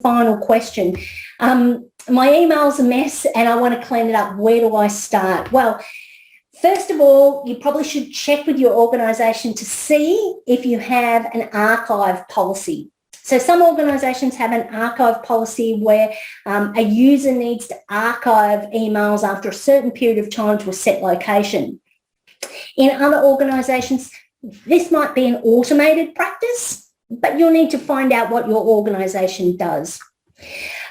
final question. My email's a mess and I want to clean it up. Where do I start? Well, first of all, you probably should check with your organisation to see if you have an archive policy. So some organisations have an archive policy where a user needs to archive emails after a certain period of time to a set location. In other organisations, this might be an automated practice, but you'll need to find out what your organisation does.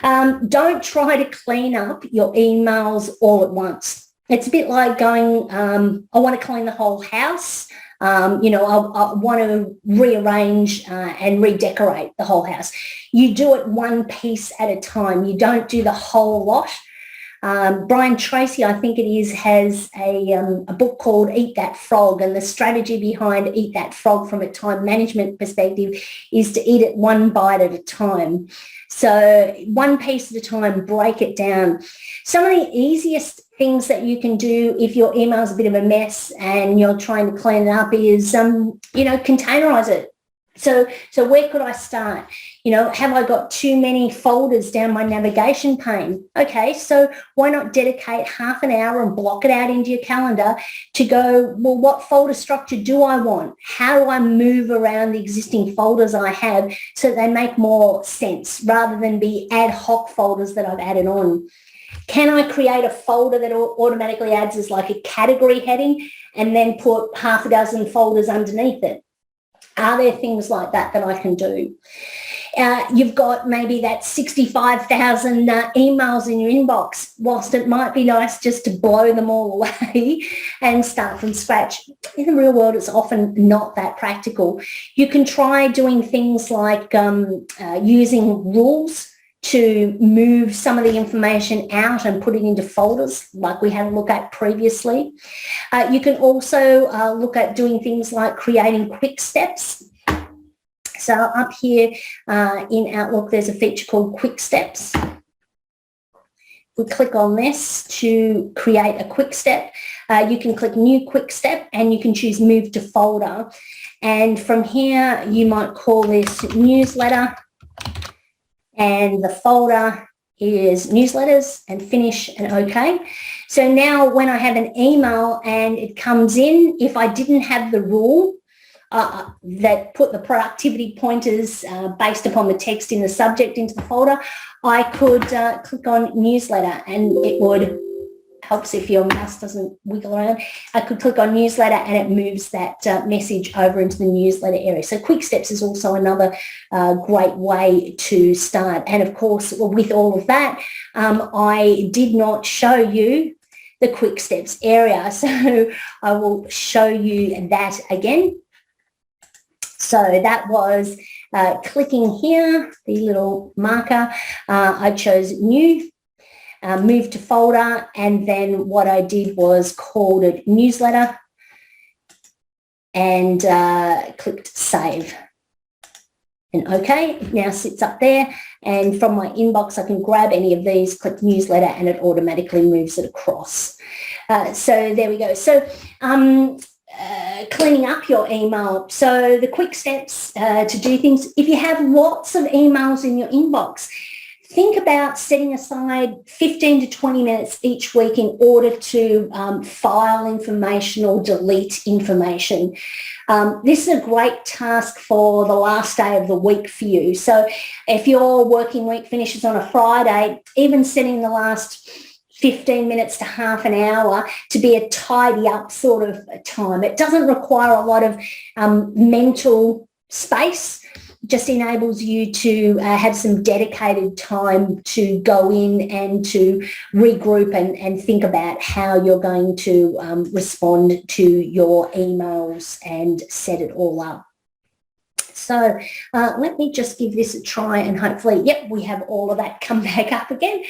Don't try to clean up your emails all at once. It's a bit like going, I want to clean the whole house. I want to rearrange and redecorate the whole house. You do it one piece at a time. You don't do the whole lot. Brian Tracy, I think it is, has a book called Eat That Frog, and the strategy behind Eat That Frog from a time management perspective is to eat it one bite at a time. So one piece at a time, break it down. Some of the easiest things that you can do if your email is a bit of a mess and you're trying to clean it up is, containerize it. So where could I start? Have I got too many folders down my navigation pane? Okay, so why not dedicate half an hour and block it out into your calendar to go, well, what folder structure do I want? How do I move around the existing folders I have so they make more sense rather than be ad hoc folders that I've added on? Can I create a folder that automatically adds as like a category heading and then put half a dozen folders underneath it? Are there things like that that I can do? You've got maybe that 65,000 emails in your inbox. Whilst it might be nice just to blow them all away and start from scratch, in the real world, it's often not that practical. You can try doing things like using rules to move some of the information out and put it into folders like we had a look at previously. You can also look at doing things like creating quick steps. So up here in Outlook, there's a feature called Quick Steps. We click on this to create a quick step. You can click New Quick Step and you can choose Move to Folder. And from here, you might call this Newsletter. And the folder is newsletters, and finish and OK. So now when I have an email and it comes in, if I didn't have the rule that put the productivity pointers based upon the text in the subject into the folder, I could click on newsletter and it would, helps if your mouse doesn't wiggle around. I could click on newsletter and it moves that message over into the newsletter area. So Quick Steps is also another great way to start. And of course, with all of that, I did not show you the Quick Steps area. So I will show you that again. So that was clicking here, the little marker. I chose New. Move to folder, and then what I did was called it newsletter and clicked save. And OK, it now sits up there, and from my inbox I can grab any of these, click newsletter, and it automatically moves it across. So there we go. So cleaning up your email. So the quick steps to do things. If you have lots of emails in your inbox, think about setting aside 15 to 20 minutes each week in order to file information or delete information. This is a great task for the last day of the week for you. So if your working week finishes on a Friday, even setting the last 15 minutes to half an hour to be a tidy up sort of time. It doesn't require a lot of mental space. Just enables you to have some dedicated time to go in and to regroup and think about how you're going to respond to your emails and set it all up. So let me just give this a try and hopefully, yep, we have all of that come back up again.